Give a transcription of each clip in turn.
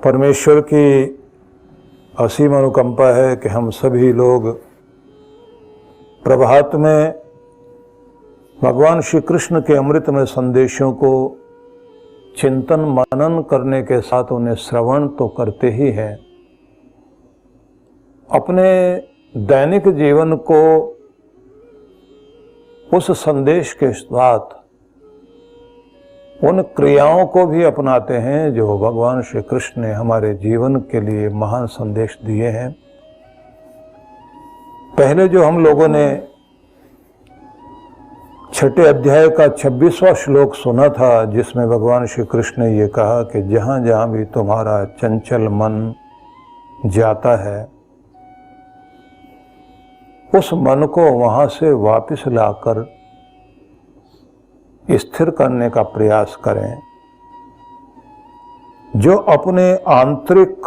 परमेश्वर की असीम अनुकंपा है कि हम सभी लोग प्रभात में भगवान श्री कृष्ण के अमृतमय संदेशों को चिंतन मनन करने के साथ उन्हें श्रवण तो करते ही हैं, अपने दैनिक जीवन को उस संदेश के साथ उन क्रियाओं को भी अपनाते हैं जो भगवान श्री कृष्ण ने हमारे जीवन के लिए महान संदेश दिए हैं। पहले जो हम लोगों ने छठे अध्याय का 26वां श्लोक सुना था, जिसमें भगवान श्री कृष्ण ने ये कहा कि जहाँ जहाँ भी तुम्हारा चंचल मन जाता है, उस मन को वहाँ से वापस लाकर स्थिर करने का प्रयास करें। जो अपने आंतरिक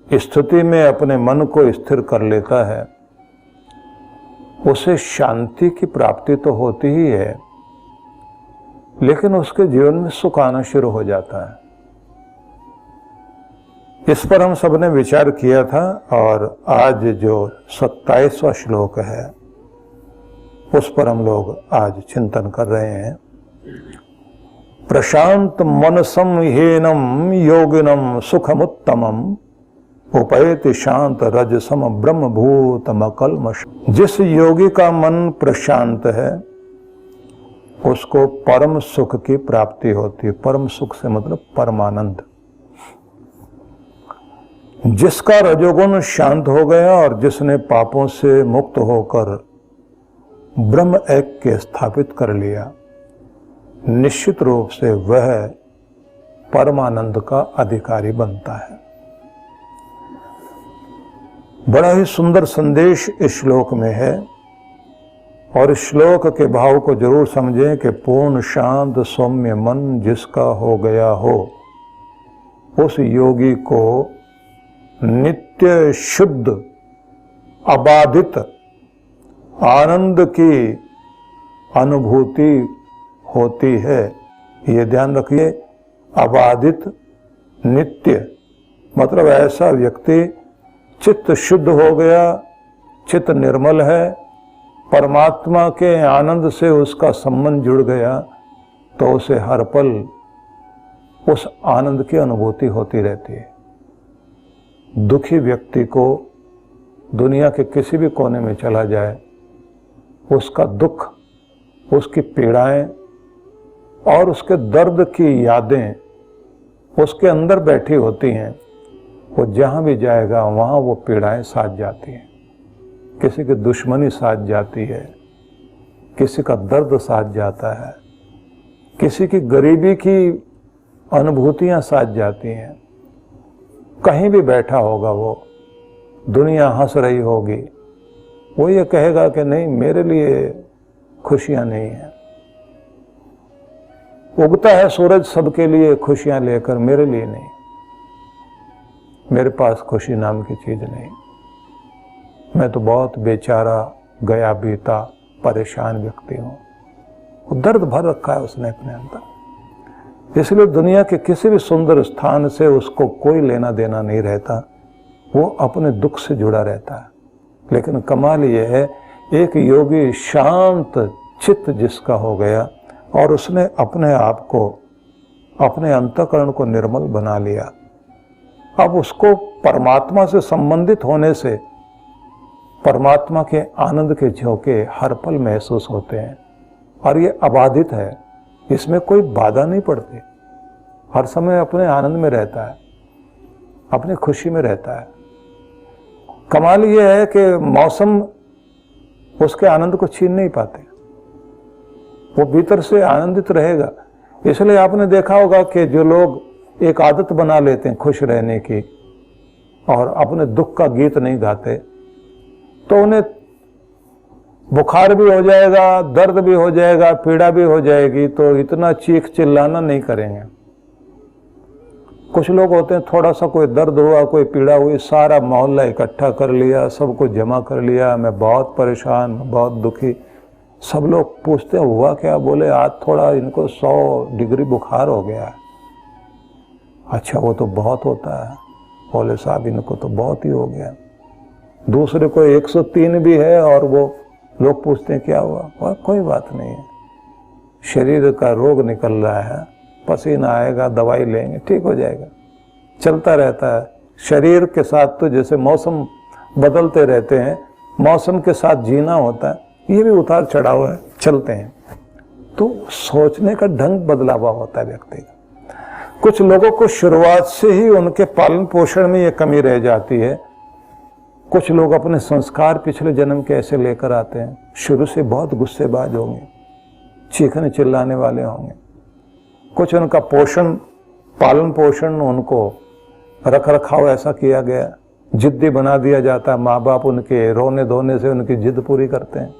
स्थिति में अपने मन को स्थिर कर लेता है, उसे शांति की प्राप्ति तो होती ही है, लेकिन उसके जीवन में सुख आना शुरू हो जाता है। इस पर हम सबने विचार किया था और आज जो 27वां श्लोक है उस पर हम लोग आज चिंतन कर रहे हैं। प्रशांत मनसम हीनम योगिनम सुखमुत्तमम उपैति शांत रजसम ब्रह्मभूतम कल्मष। जिस योगी का मन प्रशांत है उसको परम सुख की प्राप्ति होती है। परम सुख से मतलब परमानंद। जिसका रजोगुण शांत हो गया और जिसने पापों से मुक्त होकर ब्रह्म ऐक्य स्थापित कर लिया, निश्चित रूप से वह परमानंद का अधिकारी बनता है। बड़ा ही सुंदर संदेश इस श्लोक में है और इस श्लोक के भाव को जरूर समझें कि पूर्ण शांत सौम्य मन जिसका हो गया हो, उस योगी को नित्य शुद्ध अबाधित आनंद की अनुभूति होती है। ये ध्यान रखिए, अबाधित नित्य मतलब ऐसा व्यक्ति चित्त शुद्ध हो गया, चित्त निर्मल है, परमात्मा के आनंद से उसका संबंध जुड़ गया, तो उसे हर पल उस आनंद की अनुभूति होती रहती है। दुखी व्यक्ति को दुनिया के किसी भी कोने में चला जाए, उसका दुख, उसकी पीड़ाएं और उसके दर्द की यादें उसके अंदर बैठी होती हैं। वो जहाँ भी जाएगा वहाँ वो पीड़ाएं साथ जाती हैं। किसी की दुश्मनी साथ जाती है, किसी का दर्द साथ जाता है, किसी की गरीबी की अनुभूतियाँ साथ जाती हैं। कहीं भी बैठा होगा वो, दुनिया हंस रही होगी, वो ये कहेगा कि नहीं, मेरे लिए खुशियां नहीं है। उगता है सूरज सबके लिए खुशियां लेकर, मेरे लिए नहीं। मेरे पास खुशी नाम की चीज नहीं। मैं तो बहुत बेचारा, गया बीता, परेशान व्यक्ति हूं। वो दर्द भर रखा है उसने अपने अंदर। इसलिए दुनिया के किसी भी सुंदर स्थान से उसको कोई लेना देना नहीं रहता। वो अपने दुख से जुड़ा रहता है। लेकिन कमाल ये है, एक योगी शांत चित्त जिसका हो गया और उसने अपने आप को, अपने अंतःकरण को निर्मल बना लिया, अब उसको परमात्मा से संबंधित होने से परमात्मा के आनंद के झोंके हर पल महसूस होते हैं। और ये अबाधित है, इसमें कोई बाधा नहीं पड़ती। हर समय अपने आनंद में रहता है, अपनी खुशी में रहता है। कमाल ये है कि मौसम उसके आनंद को छीन नहीं पाते। वो भीतर से आनंदित रहेगा। इसलिए आपने देखा होगा कि जो लोग एक आदत बना लेते हैं खुश रहने की और अपने दुख का गीत नहीं गाते, तो उन्हें बुखार भी हो जाएगा, दर्द भी हो जाएगा, पीड़ा भी हो जाएगी, तो इतना चीख चिल्लाना नहीं करेंगे। कुछ लोग होते हैं, थोड़ा सा कोई दर्द हुआ, कोई पीड़ा हुई, सारा मोहल्ला इकट्ठा कर लिया, सबको जमा कर लिया, मैं बहुत परेशान, बहुत दुखी। सब लोग पूछते हैं हुआ क्या, बोले आज थोड़ा इनको 100 डिग्री बुखार हो गया है। अच्छा वो तो बहुत होता है। बोले साहब इनको तो बहुत ही हो गया। दूसरे को 103 भी है और वो लोग पूछते हैं क्या हुआ, और कोई बात नहीं है, शरीर का रोग निकल रहा है, पसीना आएगा, दवाई लेंगे, ठीक हो जाएगा। चलता रहता है। शरीर के साथ तो जैसे मौसम बदलते रहते हैं, मौसम के साथ जीना होता है, ये भी उतार चढ़ाव है, चलते हैं। तो सोचने का ढंग बदला हुआ होता है व्यक्ति का। कुछ लोगों को शुरुआत से ही उनके पालन पोषण में ये कमी रह जाती है। कुछ लोग अपने संस्कार पिछले जन्म के ऐसे लेकर आते हैं, शुरू से बहुत गुस्सेबाज होंगे, चीखने चिल्लाने वाले होंगे। कुछ उनका पोषण, पालन पोषण, उनको रख रखाव ऐसा किया गया, जिद्दी बना दिया जाता है। माँ बाप उनके रोने धोने से उनकी जिद पूरी करते हैं।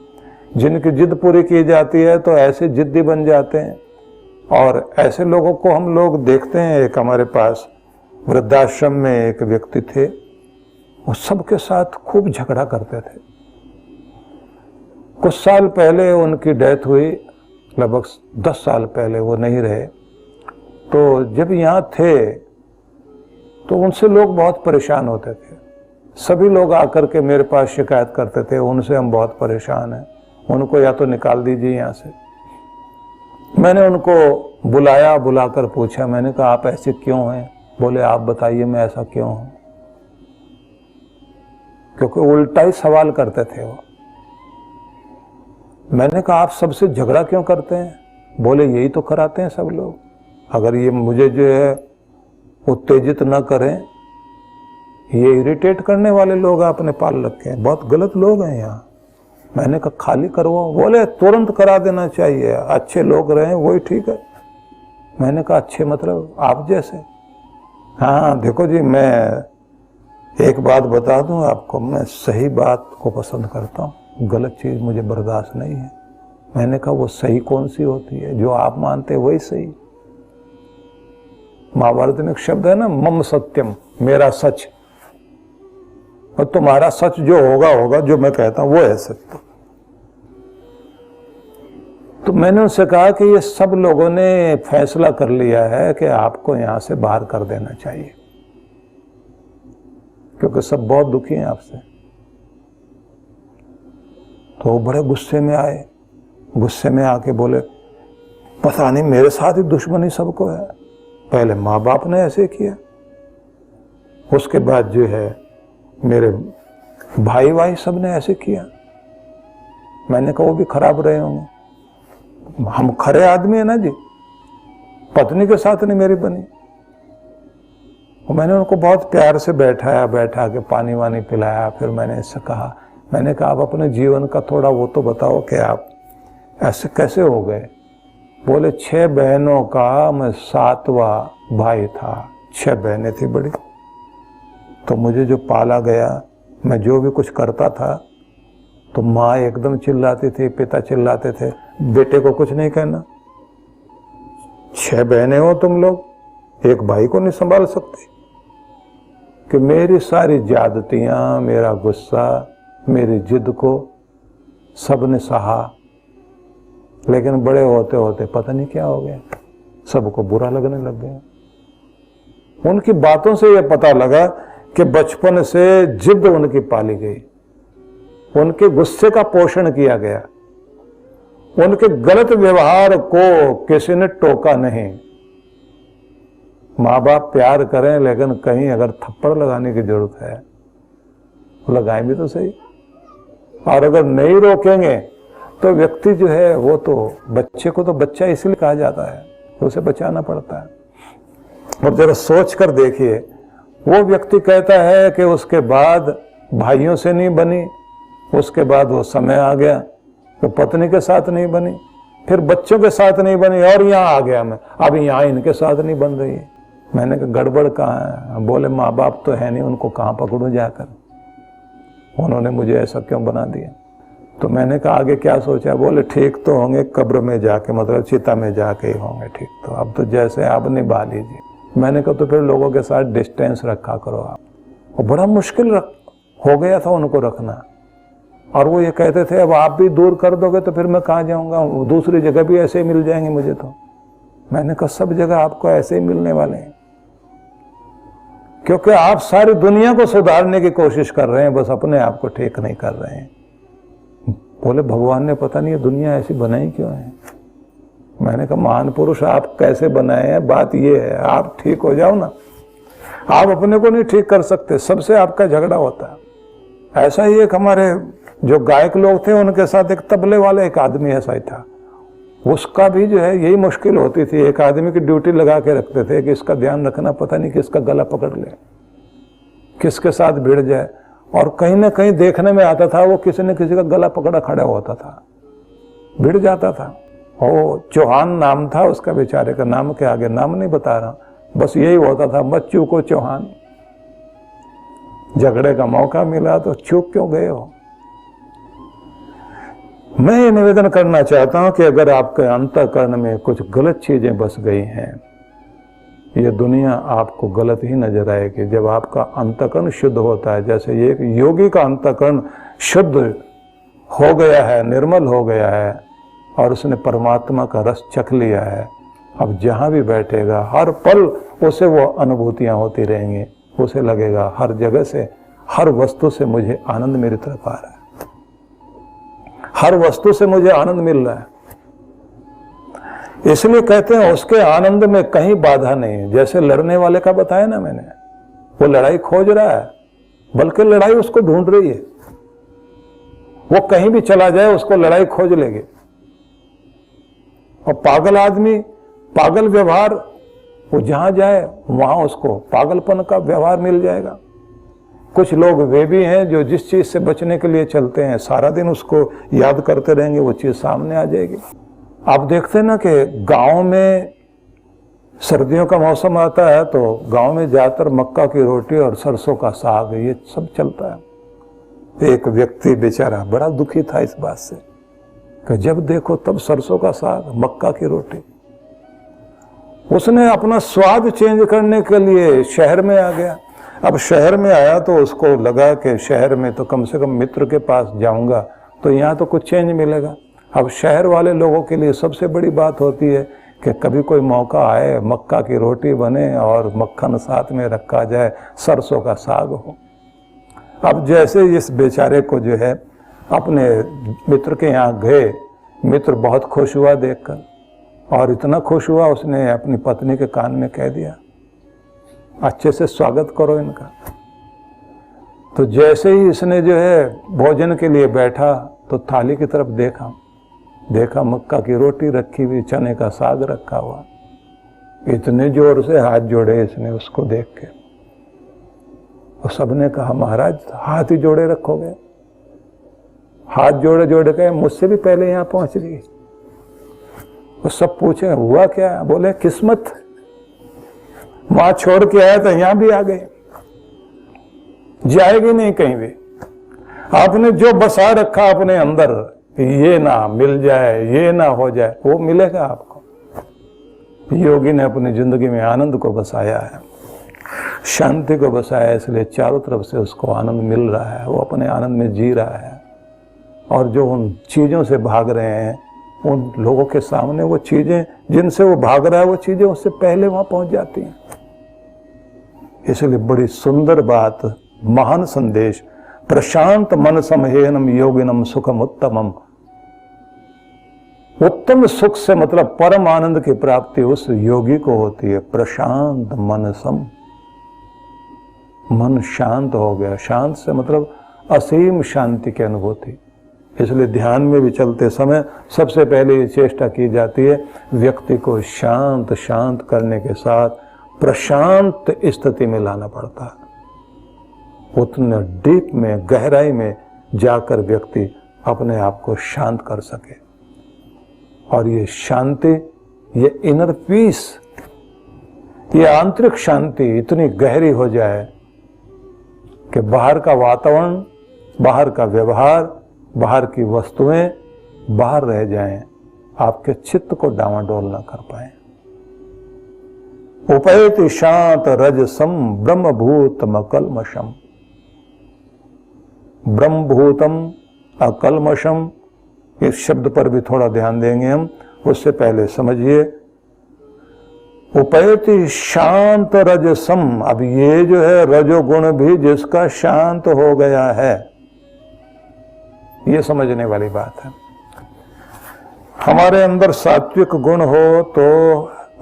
जिनकी जिद पूरी की जाती है तो ऐसे जिद्दी बन जाते हैं। और ऐसे लोगों को हम लोग देखते हैं। एक हमारे पास वृद्धाश्रम में एक व्यक्ति थे, वो सबके साथ खूब झगड़ा करते थे। कुछ साल पहले उनकी डेथ हुई, लगभग 10 साल पहले वो नहीं रहे। तो जब यहाँ थे तो उनसे लोग बहुत परेशान होते थे। सभी लोग आकर के मेरे पास शिकायत करते थे, उनसे हम बहुत परेशान हैं, उनको या तो निकाल दीजिए यहाँ से। मैंने उनको बुलाया, बुलाकर पूछा, मैंने कहा आप ऐसे क्यों हैं? बोले आप बताइए मैं ऐसा क्यों हूं। क्योंकि उल्टा ही सवाल करते थे वो। मैंने कहा आप सबसे झगड़ा क्यों करते हैं? बोले यही तो कराते हैं सब लोग। अगर ये मुझे जो है उत्तेजित न करें, ये इरिटेट करने वाले लोग आपने पाल रखे हैं, बहुत गलत लोग हैं यहाँ। मैंने कहा खाली करवाओ। बोले तुरंत करा देना चाहिए, अच्छे लोग रहे वही ठीक है। मैंने कहा अच्छे मतलब आप जैसे? हाँ देखो जी, मैं एक बात बता दूं आपको, मैं सही बात को पसंद करता हूँ, गलत चीज मुझे बर्दाश्त नहीं है। मैंने कहा वो सही कौन सी होती है? जो आप मानते हैं वही सही। महाभारत में एक शब्द है ना, मम सत्यम, मेरा सच, और तुम्हारा सच जो होगा होगा, जो मैं कहता हूं वो है सत्य। तो मैंने उनसे कहा कि ये सब लोगों ने फैसला कर लिया है कि आपको यहां से बाहर कर देना चाहिए, क्योंकि सब बहुत दुखी हैं आपसे। तो वो बड़े गुस्से में आए, गुस्से में आके बोले पता नहीं मेरे साथ ही दुश्मनी सबको है। पहले माँ बाप ने ऐसे किया, उसके बाद जो है मेरे भाई भाई सब ने ऐसे किया। मैंने कहा वो भी खराब रहे होंगे, हम खरे आदमी है ना जी। पत्नी के साथ नहीं मेरी बनी। और मैंने उनको बहुत प्यार से बैठाया, बैठा के पानी वानी पिलाया। फिर मैंने इससे कहा, मैंने कहा आप अपने जीवन का थोड़ा वो तो बताओ कि आप ऐसे कैसे हो गए? बोले 6 बहनों का मैं 7वां भाई था, 6 बहनें थी बड़ी। तो मुझे जो पाला गया, मैं जो भी कुछ करता था तो माँ एकदम चिल्लाती थी, पिता चिल्लाते थे, बेटे को कुछ नहीं कहना। 6 बहनें हो तुम लोग, एक भाई को नहीं संभाल सकते? कि मेरी सारी ज्यादतियां, मेरा गुस्सा, मेरी जिद को सबने सहा, लेकिन बड़े होते होते पता नहीं क्या हो गया, सबको बुरा लगने लग गया। उनकी बातों से यह पता लगा कि बचपन से जिद उनकी पाली गई, उनके गुस्से का पोषण किया गया, उनके गलत व्यवहार को किसी ने टोका नहीं। माँ बाप प्यार करें, लेकिन कहीं अगर थप्पड़ लगाने की जरूरत है लगाएं भी तो सही। और अगर नहीं रोकेंगे तो व्यक्ति जो है वो तो, बच्चे को तो बच्चा इसलिए कहा जाता है तो उसे बचाना पड़ता है। और जरा सोच कर देखिए, वो व्यक्ति कहता है कि उसके बाद भाइयों से नहीं बनी, उसके बाद वो समय आ गया तो पत्नी के साथ नहीं बनी, फिर बच्चों के साथ नहीं बनी, और यहाँ आ गया मैं, अब यहाँ इनके साथ नहीं बन रही है। मैंने कहा गड़बड़ कहाँ है? बोले माँ बाप तो है नहीं, उनको कहाँ पकड़ूं जाकर, उन्होंने मुझे ऐसा क्यों बना दिया। तो मैंने कहा आगे क्या सोचा? बोले ठीक तो होंगे कब्र में जाके, मतलब चिता में जाके ही होंगे ठीक, तो अब तो जैसे आप निभा लीजिए। मैंने कहा तो फिर लोगों के साथ डिस्टेंस रखा करो आप। और बड़ा मुश्किल हो गया था उनको रखना। और वो ये कहते थे अब आप भी दूर कर दोगे तो फिर मैं कहाँ जाऊँगा, दूसरी जगह भी ऐसे ही मिल जाएंगे मुझे तो। मैंने कहा सब जगह आपको ऐसे ही मिलने वाले हैं, क्योंकि आप सारी दुनिया को सुधारने की कोशिश कर रहे हैं, बस अपने आप को ठीक नहीं कर रहे हैं। बोले भगवान ने पता नहीं ये दुनिया ऐसी बनाई क्यों है। मैंने कहा महान पुरुष आप कैसे बनाए हैं, बात ये है आप ठीक हो जाओ ना। आप अपने को नहीं ठीक कर सकते, सबसे आपका झगड़ा होता है। ऐसा ही एक हमारे जो गायक लोग थे उनके साथ एक तबले वाला एक आदमी ऐसा ही था। उसका भी जो है यही मुश्किल होती थी, एक आदमी की ड्यूटी लगा के रखते थे कि इसका ध्यान रखना, पता नहीं किसका गला पकड़ ले, किसके साथ भिड़ जाए। और कहीं ना कहीं देखने में आता था वो किसी न किसी का गला पकड़ा खड़ा होता था, भिड़ जाता था। वो चौहान नाम था उसका, बेचारे का नाम के आगे नाम नहीं बता रहा, बस यही होता था मत चूको चौहान। झगड़े का मौका मिला तो चूक क्यों गए हो। मैं ये निवेदन करना चाहता हूं कि अगर आपके अंतःकरण में कुछ गलत चीजें बस गई हैं, ये दुनिया आपको गलत ही नजर आएगी। जब आपका अंतःकरण शुद्ध होता है, जैसे एक योगी का अंतःकरण शुद्ध हो गया है, निर्मल हो गया है और उसने परमात्मा का रस चख लिया है, अब जहां भी बैठेगा हर पल उसे वो अनुभूतियां होती रहेंगी। उसे लगेगा हर जगह से, हर वस्तु से मुझे आनंद मेरी तरफ आ रहा है, हर वस्तु से मुझे आनंद मिल रहा है। इसलिए कहते हैं उसके आनंद में कहीं बाधा नहीं है। जैसे लड़ने वाले का बताया ना मैंने, वो लड़ाई खोज रहा है, बल्कि लड़ाई उसको ढूंढ रही है। वो कहीं भी चला जाए उसको लड़ाई खोज लेगी। और पागल आदमी, पागल व्यवहार, वो जहां जाए वहां उसको पागलपन का व्यवहार मिल जाएगा। कुछ लोग वे भी हैं जो जिस चीज से बचने के लिए चलते हैं सारा दिन उसको याद करते रहेंगे, वो चीज सामने आ जाएगी। आप देखते हैं ना कि गांव में सर्दियों का मौसम आता है तो गांव में ज्यादातर मक्का की रोटी और सरसों का साग ये सब चलता है। एक व्यक्ति बेचारा बड़ा दुखी था इस बात से कि जब देखो तब सरसों का साग, मक्का की रोटी। उसने अपना स्वाद चेंज करने के लिए शहर में आ गया। अब शहर में आया तो उसको लगा कि शहर में तो कम से कम मित्र के पास जाऊंगा तो यहाँ तो कुछ चेंज मिलेगा। अब शहर वाले लोगों के लिए सबसे बड़ी बात होती है कि कभी कोई मौका आए, मक्का की रोटी बने और मक्खन साथ में रखा जाए, सरसों का साग हो। अब जैसे इस बेचारे को जो है अपने मित्र के यहाँ गए, मित्र बहुत खुश हुआ देखकर, और इतना खुश हुआ उसने अपनी पत्नी के कान में कह दिया अच्छे से स्वागत करो इनका। तो जैसे ही इसने जो है भोजन के लिए बैठा तो थाली की तरफ देखा मक्का की रोटी रखी हुई, चने का साग रखा हुआ। इतने जोर से हाथ जोड़े इसने उसको देख के। और सबने कहा महाराज हाथ ही जोड़े रखोगे? हाथ जोड़े जोड़े कहे मुझसे भी पहले यहाँ पहुंच गई। वो सब पूछे हुआ क्या? बोले किस्मत, वहां छोड़ के आया तो यहां भी आ गए, जाएगी नहीं कहीं भी। आपने जो बसा रखा अपने अंदर, ये ना मिल जाए, ये ना हो जाए, वो मिलेगा आपको। योगी ने अपनी जिंदगी में आनंद को बसाया है, शांति को बसाया, इसलिए चारों तरफ से उसको आनंद मिल रहा है, वो अपने आनंद में जी रहा है। और जो उन चीजों से भाग रहे हैं, उन लोगों के सामने वो चीजें जिनसे वो भाग रहा है, वो चीजें उससे पहले वहां पहुंच जाती हैं। इसलिए बड़ी सुंदर बात, महान संदेश, प्रशांत मन समहेनम योगिनम सुखम उत्तमम। उत्तम सुख से मतलब परम आनंद की प्राप्ति उस योगी को होती है। प्रशांत मन सम, मन शांत हो गया। शांत से मतलब असीम शांति की अनुभूति। इसलिए ध्यान में भी चलते समय सबसे पहले ये चेष्टा की जाती है व्यक्ति को शांत करने के साथ प्रशांत स्थिति में लाना पड़ता है। उतने डीप में, गहराई में जाकर व्यक्ति अपने आप को शांत कर सके। और ये शांति, ये इनर पीस, ये आंतरिक शांति इतनी गहरी हो जाए कि बाहर का वातावरण, बाहर का व्यवहार, बाहर की वस्तुएं बाहर रह जाएं, आपके चित्त को डावाडोल न कर पाए। उपैति शांत रजसम ब्रह्मभूतम अकल्मषम। ब्रह्मभूतम अकल्मषम, इस शब्द पर भी थोड़ा ध्यान देंगे हम। उससे पहले समझिए उपैति शांत रजसम। अब ये जो है रजोगुण भी जिसका शांत हो गया है, ये समझने वाली बात है। हमारे अंदर सात्विक गुण हो तो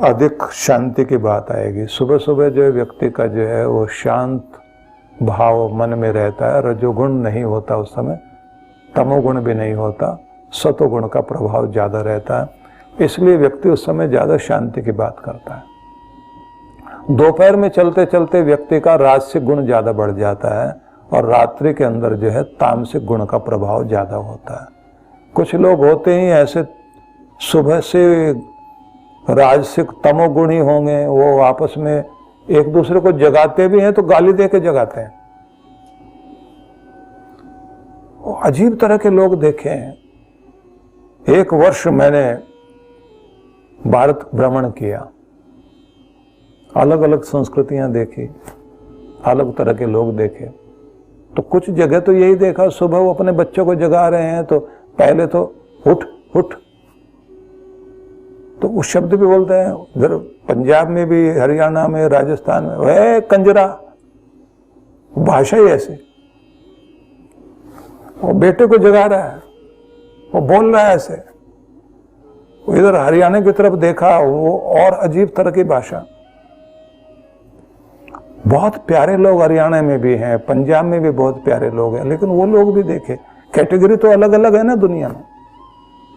अधिक शांति की बात आएगी। सुबह सुबह जो व्यक्ति का जो है वो शांत भाव मन में रहता है, रजोगुण नहीं होता उस समय, तमोगुण भी नहीं होता, सतोगुण का प्रभाव ज्यादा रहता है, इसलिए व्यक्ति उस समय ज्यादा शांति की बात करता है। दोपहर में चलते चलते व्यक्ति का राजसिक गुण ज्यादा बढ़ जाता है और रात्रि के अंदर जो है तामसिक गुण का प्रभाव ज्यादा होता है। कुछ लोग होते ही ऐसे सुबह से राजसिक तमोगुणी होंगे, वो आपस में एक दूसरे को जगाते भी हैं तो गाली दे के जगाते हैं। अजीब तरह के लोग देखे हैं। एक वर्ष मैंने भारत भ्रमण किया, अलग अलग संस्कृतियां देखी, अलग तरह के लोग देखे। तो कुछ जगह तो यही देखा, सुबह वो अपने बच्चों को जगा रहे हैं तो पहले तो उठ उठ, तो उस शब्द भी बोलते हैं। उधर पंजाब में भी, हरियाणा में, राजस्थान में, वह कंजरा, भाषा ही ऐसी। वो बेटे को जगा रहा है, वो बोल रहा है ऐसे। इधर हरियाणा की तरफ देखा, वो और अजीब तरह की भाषा। बहुत प्यारे लोग हरियाणा में भी हैं, पंजाब में भी बहुत प्यारे लोग हैं, लेकिन वो लोग भी देखे, कैटेगरी तो अलग अलग है ना दुनिया में।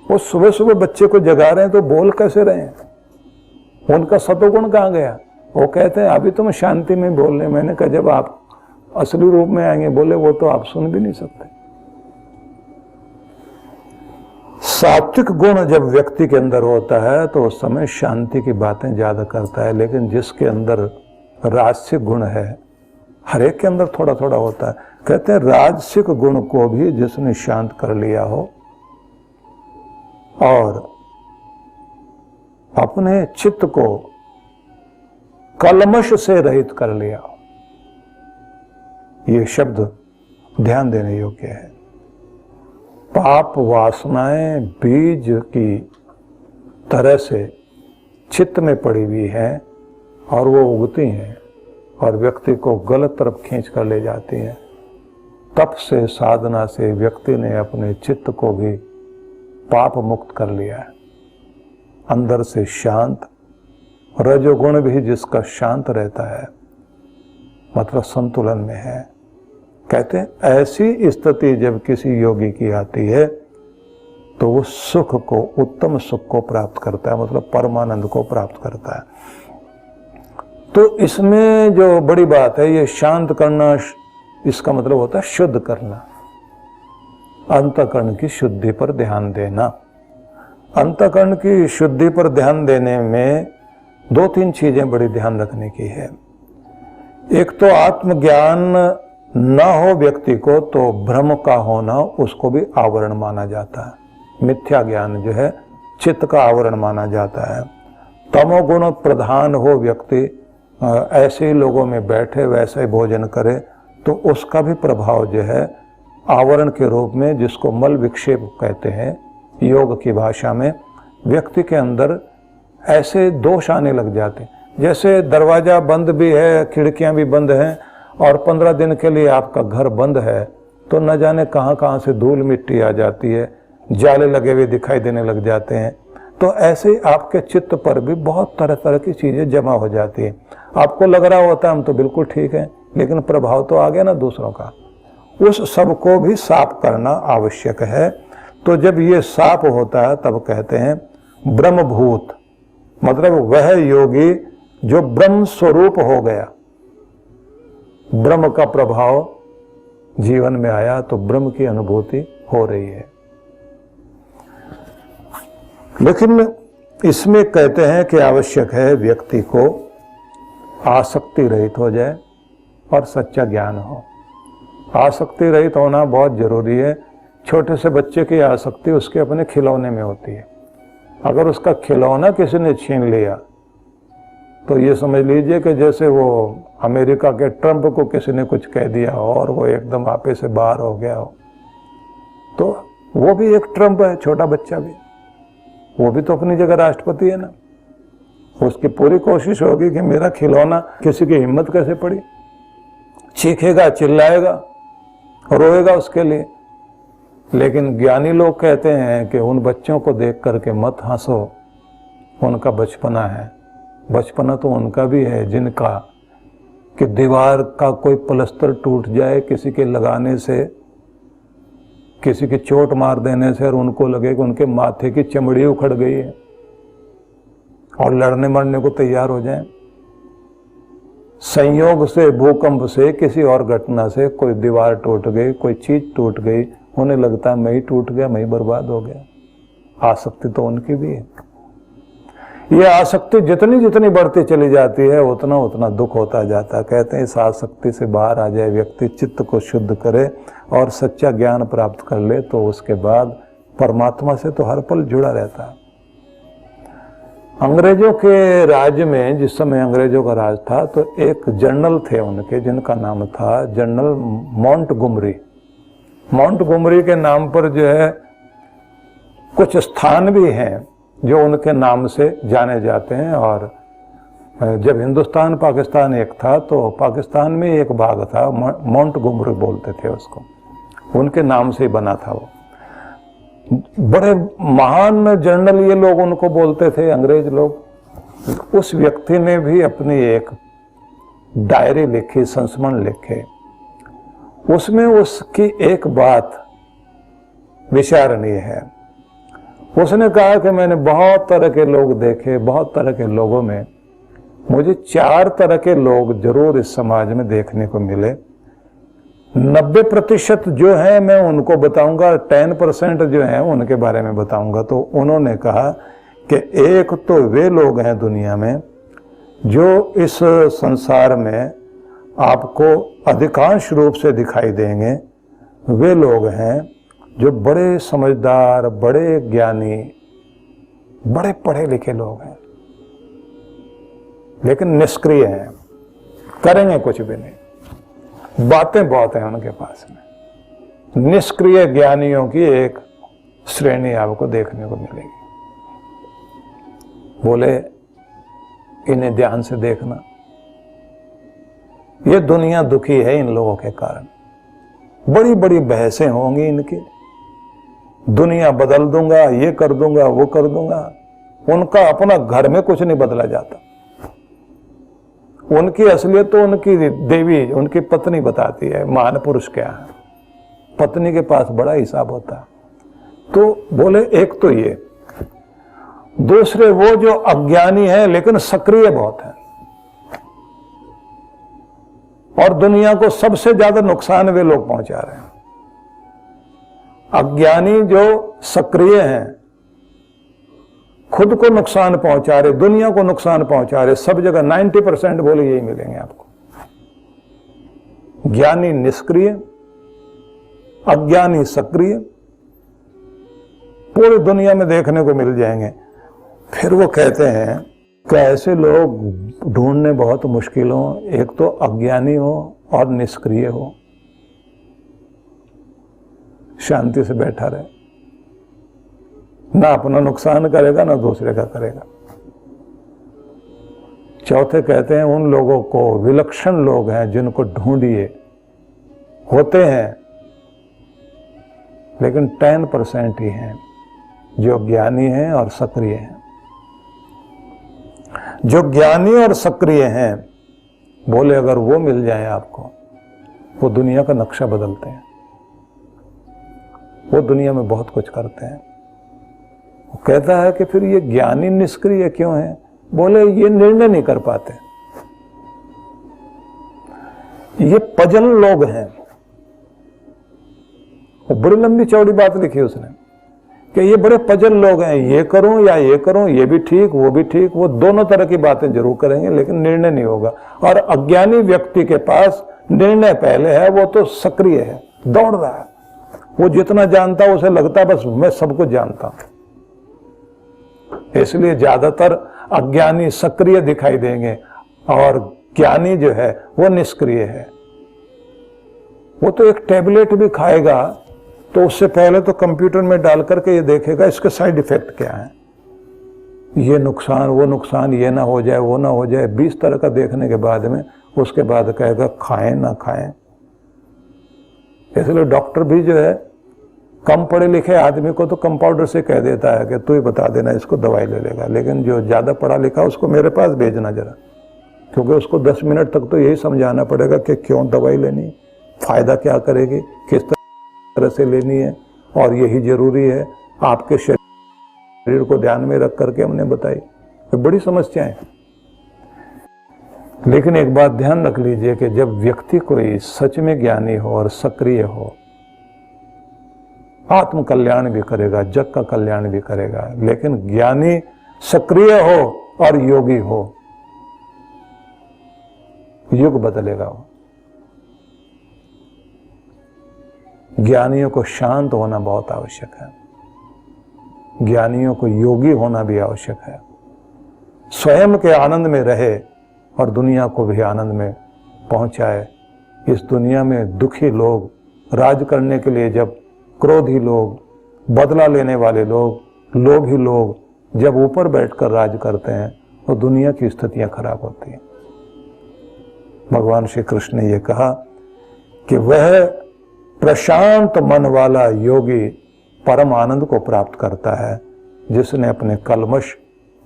वो सुबह सुबह बच्चे को जगा रहे हैं तो बोल कैसे रहे हैं? उनका सतोगुण कहाँ गया? वो कहते हैं अभी तुम शांति में बोल रहे। मैंने कहा जब आप असली रूप में आएंगे, बोले वो तो आप सुन भी नहीं सकते। सात्विक गुण जब व्यक्ति के अंदर होता है तो उस समय शांति की बातें ज्यादा करता है, लेकिन जिसके अंदर राजसिक गुण है, हर एक के अंदर थोड़ा थोड़ा होता है। कहते हैं राजसिक गुण को भी जिसने शांत कर लिया हो और अपने चित्त को कलमश से रहित कर लिया, ये शब्द ध्यान देने योग्य है। पाप वासनाएं बीज की तरह से चित्त में पड़ी हुई हैं और वो उगती हैं और व्यक्ति को गलत तरफ खींच कर ले जाती हैं। तप से, साधना से व्यक्ति ने अपने चित्त को भी पाप मुक्त कर लिया है, अंदर से शांत। रजोगुण भी जिसका शांत रहता है, मतलब संतुलन में है। कहते हैं ऐसी स्थिति जब किसी योगी की आती है तो वो सुख को, उत्तम सुख को प्राप्त करता है, मतलब परमानंद को प्राप्त करता है। तो इसमें जो बड़ी बात है, ये शांत करना, इसका मतलब होता है शुद्ध करना, अंतःकरण की शुद्धि पर ध्यान देना। अंतःकरण की शुद्धि पर ध्यान देने में दो तीन चीजें बड़ी ध्यान रखने की है। एक तो आत्मज्ञान न हो व्यक्ति को तो भ्रम का होना उसको भी आवरण माना जाता है। मिथ्या ज्ञान जो है चित्त का आवरण माना जाता है। तमोगुण प्रधान हो व्यक्ति, ऐसे ही लोगों में बैठे, वैसे ही भोजन करे, तो उसका भी प्रभाव जो है आवरण के रूप में, जिसको मल विक्षेप कहते हैं योग की भाषा में, व्यक्ति के अंदर ऐसे दोष आने लग जाते हैं। जैसे दरवाजा बंद भी है, खिड़कियां भी बंद हैं और 15 दिन के लिए आपका घर बंद है, तो न जाने कहां कहां से धूल मिट्टी आ जाती है, जाले लगे हुए दिखाई देने लग जाते हैं। तो ऐसे ही आपके चित्त पर भी बहुत तरह तरह की चीजें जमा हो जाती है। आपको लग रहा होता है हम तो बिल्कुल ठीक है, लेकिन प्रभाव तो आ गया ना दूसरों का। उस सब को भी साफ करना आवश्यक है। तो जब ये साफ होता है तब कहते हैं ब्रह्मभूत, मतलब वह योगी जो ब्रह्म स्वरूप हो गया, ब्रह्म का प्रभाव जीवन में आया तो ब्रह्म की अनुभूति हो रही है। लेकिन इसमें कहते हैं कि आवश्यक है व्यक्ति को आसक्ति रहित हो जाए और सच्चा ज्ञान हो। आसक्ति रहित होना बहुत जरूरी है। छोटे से बच्चे की आसक्ति उसके अपने खिलौने में होती है। अगर उसका खिलौना किसी ने छीन लिया तो ये समझ लीजिए कि जैसे वो अमेरिका के ट्रंप को किसी ने कुछ कह दिया हो और वो एकदम आपे से बाहर हो गया हो। तो वो भी एक ट्रंप है, छोटा बच्चा भी, वो भी तो अपनी जगह राष्ट्रपति है ना। उसकी पूरी कोशिश होगी कि मेरा खिलौना किसी की हिम्मत कैसे पड़ी, चीखेगा, चिल्लाएगा, रोएगा उसके लिए। लेकिन ज्ञानी लोग कहते हैं कि उन बच्चों को देख करके मत हंसो, उनका बचपना है। बचपना तो उनका भी है जिनका कि दीवार का कोई प्लस्तर टूट जाए किसी के लगाने से, किसी की चोट मार देने से, और उनको लगे कि उनके माथे की चमड़ी उखड़ गई है और लड़ने मरने को तैयार हो जाएं। संयोग से, भूकंप से, किसी और घटना से कोई दीवार टूट गई, कोई चीज टूट गई, उन्हें लगता है मैं ही टूट गया, मैं ही बर्बाद हो गया। आसक्ति तो उनकी भी है। ये आसक्ति जितनी जितनी बढ़ती चली जाती है उतना उतना दुख होता जाता है। कहते हैं इस आसक्ति से बाहर आ जाए व्यक्ति, चित्त को शुद्ध करे और सच्चा ज्ञान प्राप्त कर ले, तो उसके बाद परमात्मा से तो हर पल जुड़ा रहता है। अंग्रेजों के राज में, जिस समय अंग्रेजों का राज था, तो एक जनरल थे उनके जिनका नाम था जनरल मोंटगोमरी। मोंटगोमरी के नाम पर जो है कुछ स्थान भी हैं जो उनके नाम से जाने जाते हैं। और जब हिंदुस्तान पाकिस्तान एक था तो पाकिस्तान में एक भाग था, मोंटगोमरी बोलते थे उसको, उनके नाम से ही बना था वो। बड़े महान जनरल ये लोग उनको बोलते थे, अंग्रेज लोग। उस व्यक्ति ने भी अपनी एक डायरी लिखी, संस्मरण लिखे। उसमें उसकी एक बात विचारणीय है। उसने कहा कि मैंने बहुत तरह के लोग देखे, बहुत तरह के लोगों में मुझे 4 तरह के लोग जरूर इस समाज में देखने को मिले। 90% जो है मैं उनको बताऊंगा, 10% जो है उनके बारे में बताऊंगा। तो उन्होंने कहा कि एक तो वे लोग हैं दुनिया में जो इस संसार में आपको अधिकांश रूप से दिखाई देंगे, वे लोग हैं जो बड़े समझदार, बड़े ज्ञानी, बड़े पढ़े लिखे लोग हैं, लेकिन निष्क्रिय हैं, करेंगे कुछ भी नहीं, बातें बहुत हैं उनके पास में। निष्क्रिय ज्ञानियों की एक श्रेणी आपको देखने को मिलेगी। बोले इन्हें ध्यान से देखना, ये दुनिया दुखी है इन लोगों के कारण। बड़ी बड़ी बहसें होंगी इनकी, दुनिया बदल दूंगा, ये कर दूंगा, वो कर दूंगा। उनका अपना घर में कुछ नहीं बदला जाता। उनकी असलियत तो उनकी देवी, उनकी पत्नी बताती है महान पुरुष क्या है। पत्नी के पास बड़ा हिसाब होता है। तो बोले एक तो ये, दूसरे वो जो अज्ञानी है लेकिन सक्रिय बहुत है, और दुनिया को सबसे ज्यादा नुकसान वे लोग पहुंचा रहे हैं। अज्ञानी जो सक्रिय हैं, खुद को नुकसान पहुंचा रहे, दुनिया को नुकसान पहुंचा रहे, सब जगह 90% बोले यही मिलेंगे आपको। ज्ञानी निष्क्रिय, अज्ञानी सक्रिय, पूरी दुनिया में देखने को मिल जाएंगे। फिर वो कहते हैं कि ऐसे लोग ढूंढने बहुत मुश्किल हो, एक तो अज्ञानी हो और निष्क्रिय हो, शांति से बैठा रहे, ना अपना नुकसान करेगा ना दूसरे का करेगा। चौथे कहते हैं उन लोगों को, विलक्षण लोग हैं जिनको ढूंढिए, होते हैं लेकिन 10% ही हैं जो ज्ञानी हैं और सक्रिय हैं। जो ज्ञानी और सक्रिय हैं, बोले अगर वो मिल जाए आपको, वो दुनिया का नक्शा बदलते हैं, वो दुनिया में बहुत कुछ करते हैं। वो कहता है कि फिर ये ज्ञानी निष्क्रिय क्यों है? बोले ये निर्णय नहीं कर पाते, ये पजल लोग हैं। वो बड़ी लंबी चौड़ी बात लिखी उसने कि ये बड़े पजल लोग हैं, ये करूं या ये करूं, ये भी ठीक वो भी ठीक, वो दोनों तरह की बातें जरूर करेंगे लेकिन निर्णय नहीं होगा। और अज्ञानी व्यक्ति के पास निर्णय पहले है, वो तो सक्रिय है, दौड़ रहा है, वो जितना जानता है उसे लगता है बस मैं सब कुछ जानता हूं। इसलिए ज्यादातर अज्ञानी सक्रिय दिखाई देंगे और ज्ञानी जो है वो निष्क्रिय है। वो तो एक टैबलेट भी खाएगा तो उससे पहले तो कंप्यूटर में डाल करके ये देखेगा इसके साइड इफेक्ट क्या है, ये नुकसान, ये ना हो जाए, वो ना हो जाए, 20 तरह का देखने के बाद में उसके बाद कहेगा खाएं ना खाएं। इसलिए डॉक्टर भी जो है कम पढ़े लिखे आदमी को तो कंपाउंडर से कह देता है कि तू ही बता देना, इसको दवाई ले लेगा, लेकिन जो ज़्यादा पढ़ा लिखा उसको मेरे पास भेजना जरा, क्योंकि उसको 10 मिनट तक तो यही समझाना पड़ेगा कि क्यों दवाई लेनी, फ़ायदा क्या करेगी, किस तरह से लेनी है, और यही ज़रूरी है, आपके शरीर को ध्यान में रख करके हमने बताई। तो बड़ी समस्याएं। लेकिन एक बात ध्यान रख लीजिए कि जब व्यक्ति कोई सच में ज्ञानी हो और सक्रिय हो, आत्म कल्याण भी करेगा, जग का कल्याण भी करेगा, लेकिन ज्ञानी सक्रिय हो और योगी हो, युग बदलेगा वो। ज्ञानियों को शांत होना बहुत आवश्यक है, ज्ञानियों को योगी होना भी आवश्यक है, स्वयं के आनंद में रहे और दुनिया को भी आनंद में पहुंचाए। इस दुनिया में दुखी लोग, राज करने के लिए जब क्रोधी लोग, बदला लेने वाले लोग, लोभी लोग जब ऊपर बैठकर राज करते हैं तो दुनिया की स्थितियां खराब होती हैं। भगवान श्री कृष्ण ने यह कहा कि वह प्रशांत मन वाला योगी परम आनंद को प्राप्त करता है जिसने अपने कलमश,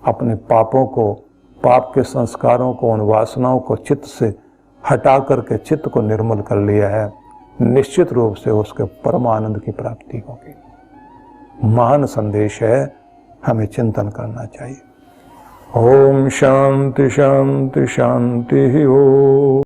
अपने पापों को, पाप के संस्कारों को, उन वासनाओं को चित्त से हटा करके चित्त को निर्मल कर लिया है। निश्चित रूप से उसके परम आनंद की प्राप्ति होगी। महान संदेश है, हमें चिंतन करना चाहिए। ओम शांति शांति शांति ही। ओम।